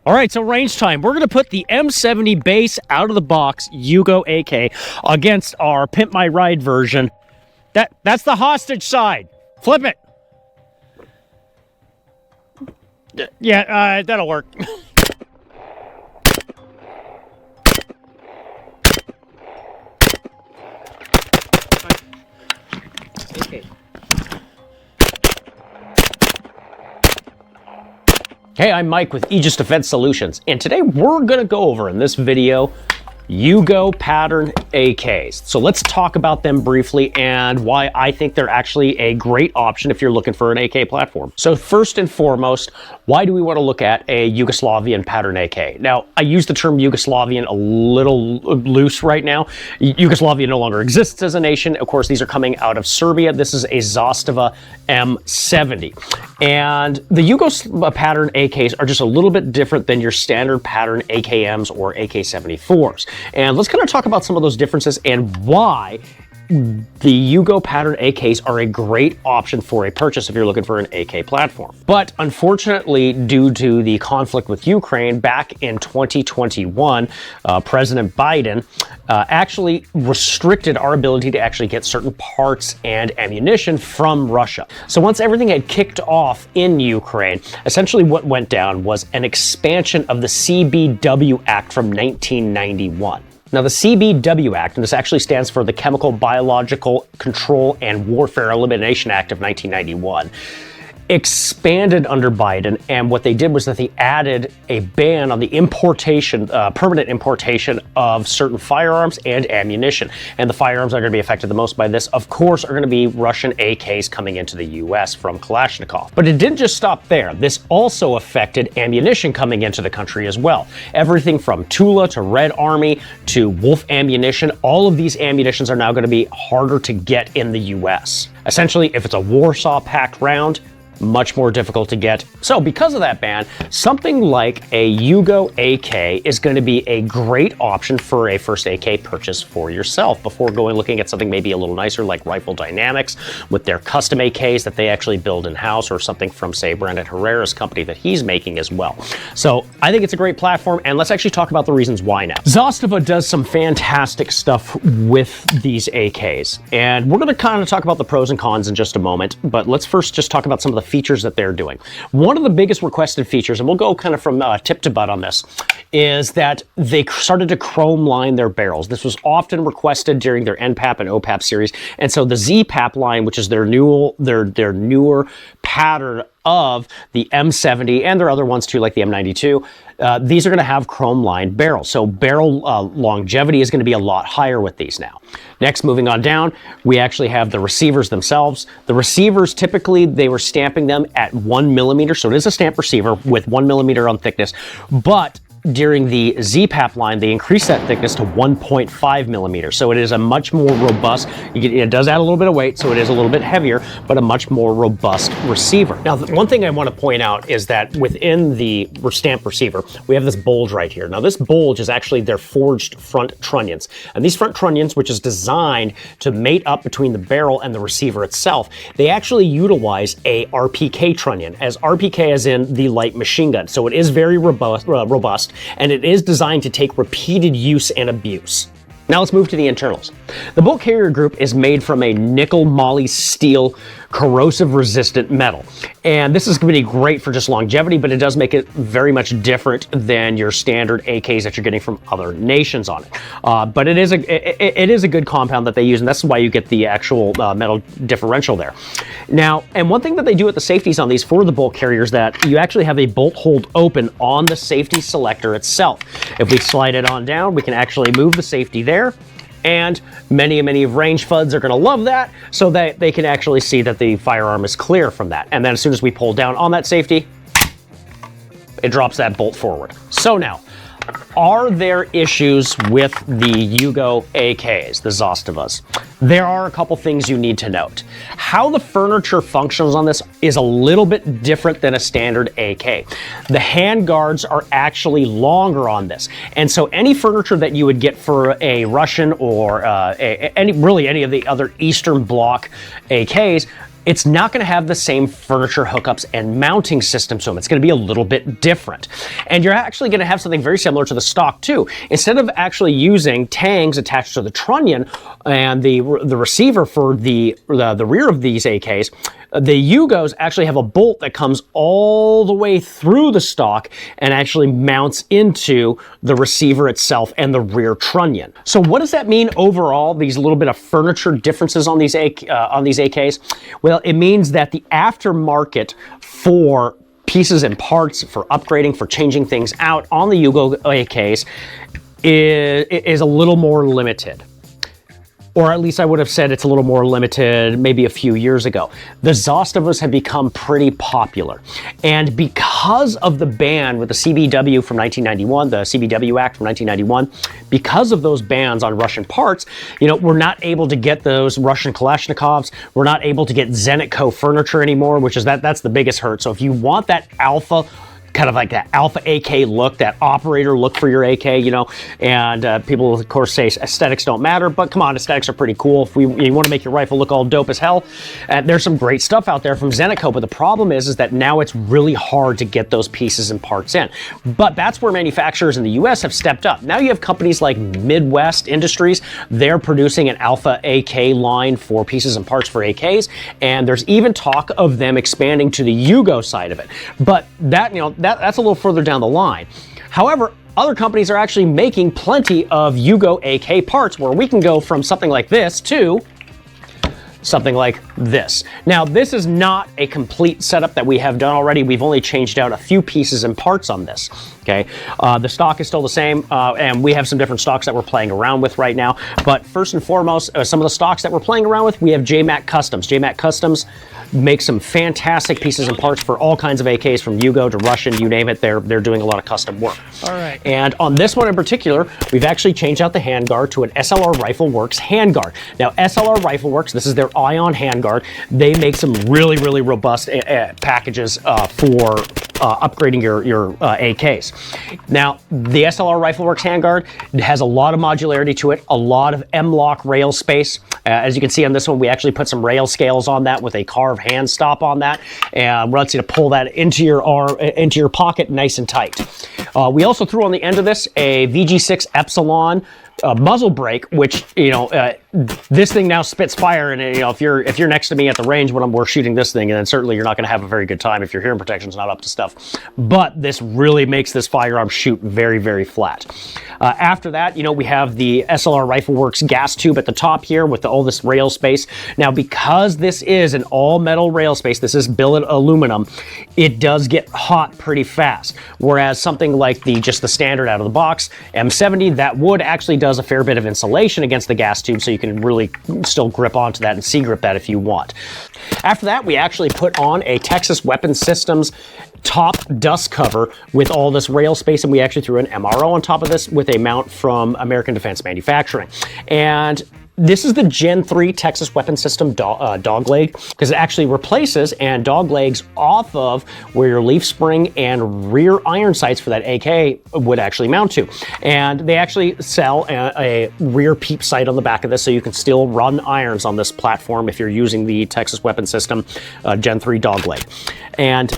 All right, so range time. We're going to put the M70 base out of the box Yugo AK against our Pimp My Ride version. That's the hostage side. Flip it. Yeah, that'll work. Okay. Hey, I'm Mike with Aegis Defense Solutions, and today we're going to go over in this video Yugo pattern AKs. So let's talk about them briefly and why I think they're actually a great option if you're looking for an AK platform. So first and foremost, why do we want to look at a Yugoslavian pattern AK? Now, I use the term Yugoslavian a little loose right now. Yugoslavia no longer exists as a nation. Of course, these are coming out of Serbia. This is a Zastava M70. And the Yugo pattern AKs are just a little bit different than your standard pattern AKMs or AK-74s. And let's kind of talk about some of those differences and why the Yugo pattern AKs are a great option for a purchase if you're looking for an AK platform. But unfortunately, due to the conflict with Ukraine back in 2021, President Biden actually restricted our ability to actually get certain parts and ammunition from Russia. So once everything had kicked off in Ukraine, essentially what went down was an expansion of the CBW Act from 1991. Now, the CBW Act, and this actually stands for the Chemical, Biological Control and Warfare Elimination Act of 1991, expanded under Biden, and what they did was that they added a ban on the importation, permanent importation of certain firearms and ammunition. And the firearms that are going to be affected the most by this, of course, are going to be Russian AKs coming into the US from Kalashnikov. But it didn't just stop there. This also affected ammunition coming into the country as well. Everything from Tula to Red Army to Wolf ammunition, all of these ammunitions are now going to be harder to get in the US. Essentially, if it's a Warsaw packed round, much more difficult to get. So because of that ban, something like a Yugo AK is going to be a great option for a first AK purchase for yourself before looking at something maybe a little nicer like Rifle Dynamics with their custom AKs that they actually build in-house, or something from, say, Brandon Herrera's company that he's making as well. So I think it's a great platform, and let's actually talk about the reasons why now. Zastava does some fantastic stuff with these AKs, and we're going to kind of talk about the pros and cons in just a moment, but let's first just talk about some of the features that they're doing. One of the biggest requested features, and we'll go kind of from tip to butt on this, is that they started to chrome line their barrels. This was often requested during their NPAP and OPAP series, and so the ZPAP line, which is their newer pattern of the M70 and their other ones too, like the M92, these are going to have chrome lined barrels. So barrel longevity is going to be a lot higher with these now. Next, moving on down, we actually have the receivers themselves. The receivers, typically, they were stamping them at 1 millimeter. So it is a stamp receiver with 1 millimeter on thickness, but during the ZPAP line, they increased that thickness to 1.5 millimeters. So it is a much more robust, it does add a little bit of weight, so it is a little bit heavier, but a much more robust receiver. Now, one thing I want to point out is that within the stamp receiver, we have this bulge right here. Now, this bulge is actually their forged front trunnions. And these front trunnions, which is designed to mate up between the barrel and the receiver itself, they actually utilize a RPK trunnion, as RPK as in the light machine gun. So it is very robust, and it is designed to take repeated use and abuse. Now let's move to the internals. The bolt carrier group is made from a nickel moly steel corrosive resistant metal. And this is going to be great for just longevity, but it does make it very much different than your standard AKs that you're getting from other nations on it. But it is a good compound that they use, and that's why you get the actual metal differential there. Now, and one thing that they do with the safeties on these for the bolt carriers, that you actually have a bolt hold open on the safety selector itself. If we slide it on down, we can actually move the safety there. And many of range FUDs are going to love that, so that they can actually see that the firearm is clear from that. And then as soon as we pull down on that safety, it drops that bolt forward. So now, are there issues with the Yugo AKs, the Zastavas? There are a couple things you need to note. How the furniture functions on this is a little bit different than a standard AK. The hand guards are actually longer on this. And so any furniture that you would get for a Russian or any of the other Eastern Bloc AKs, it's not going to have the same furniture hookups and mounting system to them. It's going to be a little bit different. And you're actually going to have something very similar to the stock too. Instead of actually using tangs attached to the trunnion and the receiver for the rear of these AKs, the Yugos actually have a bolt that comes all the way through the stock and actually mounts into the receiver itself and the rear trunnion. So what does that mean overall, these little bit of furniture differences on these AKs? Well, it means that the aftermarket for pieces and parts, for upgrading, for changing things out on the Yugo AKs is a little more limited. Or at least I would have said it's a little more limited maybe a few years ago. The Zastavas have become pretty popular. And because of the ban with the CBW from 1991, the CBW Act from 1991, because of those bans on Russian parts, you know, we're not able to get those Russian Kalashnikovs. We're not able to get Zenitco furniture anymore, which is that's the biggest hurt. So if you want that alpha, kind of like that alpha AK look, that operator look for your AK, you know, and people of course say aesthetics don't matter, but come on, aesthetics are pretty cool. If you want to make your rifle look all dope as hell, there's some great stuff out there from Zenitco, but the problem is that now it's really hard to get those pieces and parts in. But that's where manufacturers in the US have stepped up. Now you have companies like Midwest Industries, they're producing an alpha AK line for pieces and parts for AKs, and there's even talk of them expanding to the Yugo side of it. But that, you know, that's a little further down the line. However, other companies are actually making plenty of Yugo AK parts where we can go from something like this to something like this. Now, this is not a complete setup that we have done already. We've only changed out a few pieces and parts on this, okay? The stock is still the same, and we have some different stocks that we're playing around with right now. But first and foremost, some of the stocks that we're playing around with, we have JMAC Customs. JMAC Customs makes some fantastic pieces and parts for all kinds of AKs, from Yugo to Russian, you name it. They're doing a lot of custom work. All right. And on this one in particular, we've actually changed out the handguard to an SLR Rifle Works handguard. Now, SLR Rifle Works, this is their Ion handguard. They make some really, really robust packages for upgrading your AKs. Now, the SLR Rifle Works handguard has a lot of modularity to it, a lot of M-LOK rail space. As you can see on this one, we actually put some rail scales on that with a carved hand stop on that, and lets you to pull that into your arm, into your pocket, nice and tight. We also threw on the end of this a VG6 Epsilon muzzle brake, which, you know, this thing now spits fire, and you know, if you're next to me at the range when we're shooting this thing, and then certainly you're not going to have a very good time if your hearing protection's not up to stuff. But this really makes this firearm shoot very, very flat. After that, you know, we have the SLR Rifle Works gas tube at the top here with all this rail space. Now, because this is an all metal rail space, this is billet aluminum, it does get hot pretty fast. Whereas something like just the standard out of the box M70, that wood actually does a fair bit of insulation against the gas tube, so you can really still grip onto that and C-grip that if you want. After that, we actually put on a Texas Weapon Systems top dust cover with all this rail space, and we actually threw an MRO on top of this with a mount from American Defense Manufacturing. And this is the Gen 3 Texas Weapon System dog leg, because it actually replaces and dog legs off of where your leaf spring and rear iron sights for that AK would actually mount to. And they actually sell a rear peep sight on the back of this, so you can still run irons on this platform if you're using the Texas Weapon System Gen 3 dog leg. And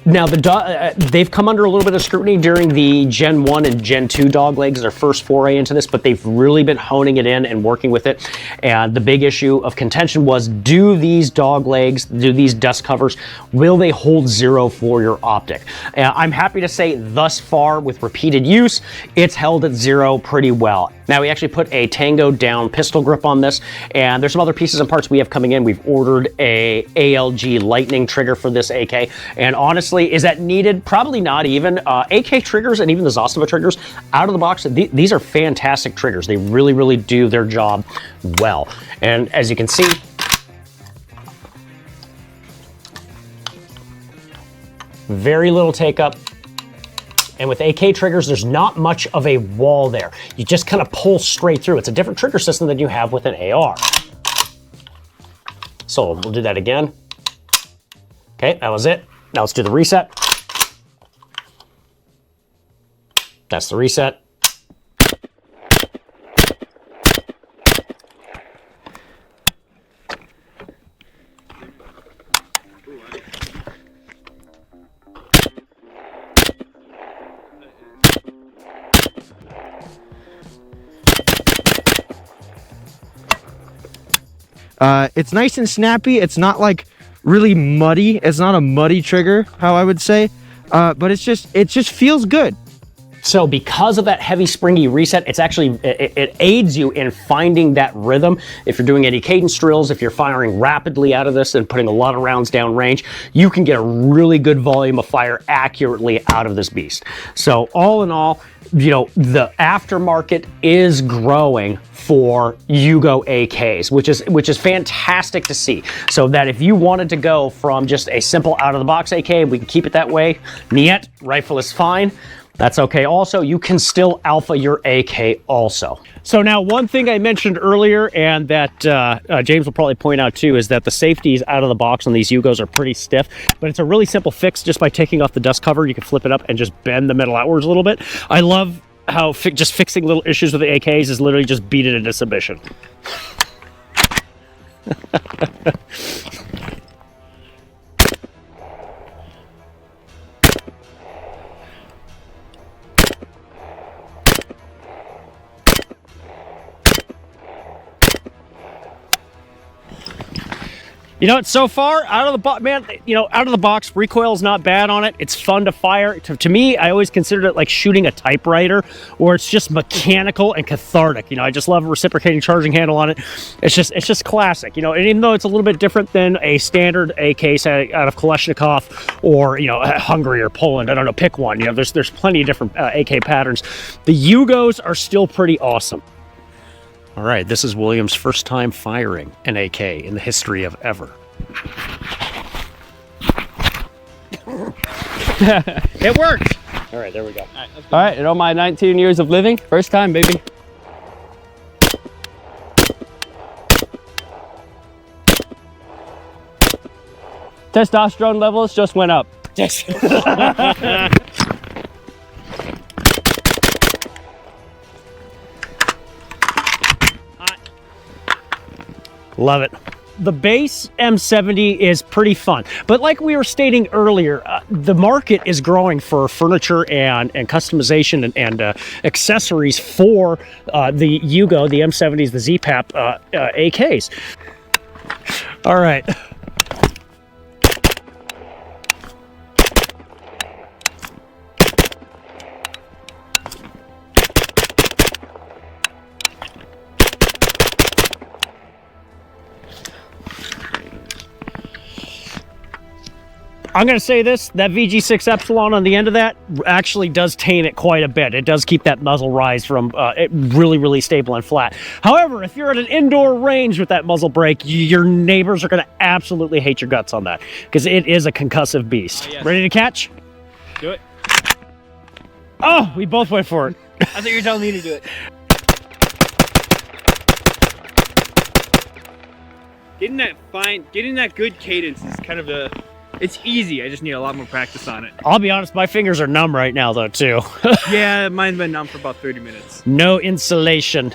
now, they've come under a little bit of scrutiny during the Gen 1 and Gen 2 dog legs, their first foray into this, but they've really been honing it in and working with it. And the big issue of contention was, do these dog legs, do these dust covers, will they hold zero for your optic? I'm happy to say thus far, with repeated use, it's held at zero pretty well. Now, we actually put a Tango down pistol grip on this, and there's some other pieces and parts we have coming in. We've ordered a ALG Lightning trigger for this AK, and honestly, is that needed? Probably not even. AK triggers and even the Zastava triggers, out of the box, these are fantastic triggers. They really, really do their job well. And as you can see, very little take up. And with AK triggers, there's not much of a wall there. You just kind of pull straight through. It's a different trigger system than you have with an AR. So we'll do that again. Okay, that was it. Now let's do the reset. That's the reset. It's nice and snappy. It's not like really muddy. It's not a muddy trigger, how I would say, but it just feels good. So because of that heavy springy reset, it's actually, it aids you in finding that rhythm. If you're doing any cadence drills, if you're firing rapidly out of this and putting a lot of rounds down range, you can get a really good volume of fire accurately out of this beast. So all in all, you know, the aftermarket is growing for Yugo AKs, which is fantastic to see. So that if you wanted to go from just a simple out of the box AK, we can keep it that way. Niet, rifle is fine. That's okay. Also, you can still alpha your AK also. So now one thing I mentioned earlier, and that James will probably point out too, is that the safeties out of the box on these Yugos are pretty stiff, but it's a really simple fix. Just by taking off the dust cover, you can flip it up and just bend the metal outwards a little bit. I love how just fixing little issues with the AKs is literally just beat it into submission. You know, so far out of the box, man, you know, out of the box, recoil's not bad on it. It's fun to fire. To me, I always considered it like shooting a typewriter, or it's just mechanical and cathartic. You know, I just love a reciprocating charging handle on it. It's just classic, you know, and even though it's a little bit different than a standard AK out of Kalashnikov or, you know, Hungary or Poland, I don't know, pick one. You know, there's plenty of different AK patterns. The Yugos are still pretty awesome. All right, this is William's first time firing an AK in the history of ever. It worked! All right, there we go. All right, in all my 19 years of living, first time, baby. Testosterone levels just went up. Yes. Love it. The base M70 is pretty fun, but like we were stating earlier, the market is growing for furniture and customization and accessories for the Yugo, the M70s, the ZPAP AKs. All right. I'm going to say this, that VG6 Epsilon on the end of that actually does tame it quite a bit. It does keep that muzzle rise from it really stable and flat. However, if you're at an indoor range with that muzzle brake, your neighbors are going to absolutely hate your guts on that because it is a concussive beast. Yes. Ready to catch? Do it. Oh, we both went for it. I thought you were telling me to do it. Getting that good cadence is kind of a... It's easy, I just need a lot more practice on it. I'll be honest, my fingers are numb right now though too. Yeah, mine's been numb for about 30 minutes. No insulation.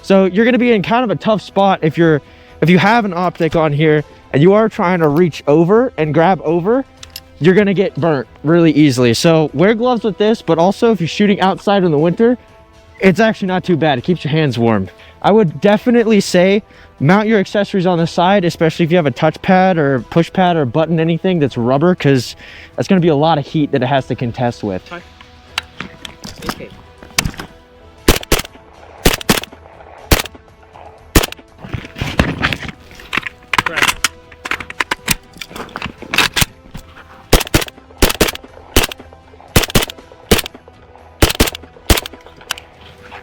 So you're going to be in kind of a tough spot if you have an optic on here and you are trying to reach over and grab over, you're going to get burnt really easily. So wear gloves with this, but also if you're shooting outside in the winter, it's actually not too bad. It keeps your hands warm. I would definitely say mount your accessories on the side, especially if you have a touchpad or push pad or button, anything that's rubber, because that's going to be a lot of heat that it has to contest with. Okay.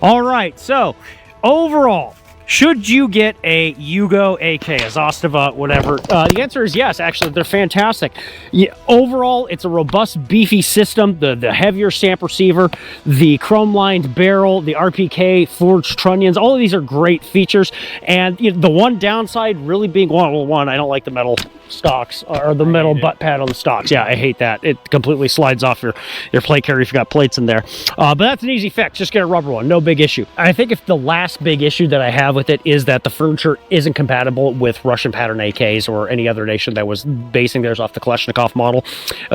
All right, so overall, should you get a Yugo AK, a Zastava, whatever? The answer is yes, actually, they're fantastic. Yeah, overall, it's a robust, beefy system, the heavier stamp receiver, the chrome-lined barrel, the RPK, forged trunnions, all of these are great features. And you know, the one downside really being, well, I don't like the metal stocks, or the metal butt pad on the stocks. Yeah, I hate that. It completely slides off your plate carrier if you got plates in there. But that's an easy fix. Just get a rubber one. No big issue. I think if the last big issue that I have with it is that the furniture isn't compatible with Russian pattern AKs or any other nation that was basing theirs off the Kalashnikov model,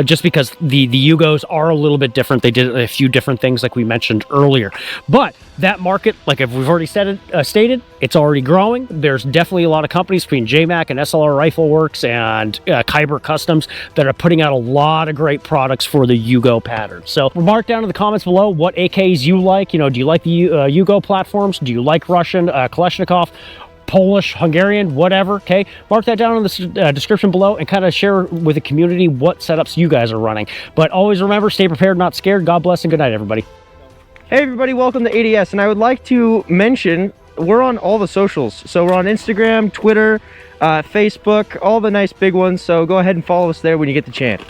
just because the Yugos are a little bit different. They did a few different things like we mentioned earlier. But that market, like if we've already stated, it's already growing. There's definitely a lot of companies between JMac and SLR Rifle Works and Kyber Customs that are putting out a lot of great products for the Yugo pattern. So mark down in the comments below what AKs you like. You know, do you like the Yugo platforms? Do you like Russian, Kalashnikov, Polish, Hungarian, whatever? Okay, mark that down in the description below and kind of share with the community what setups you guys are running. But always remember, stay prepared, not scared. God bless and good night, everybody. Hey everybody, welcome to ADS, and I would like to mention we're on all the socials. So we're on Instagram, Twitter, Facebook, all the nice big ones. So go ahead and follow us there when you get the chance.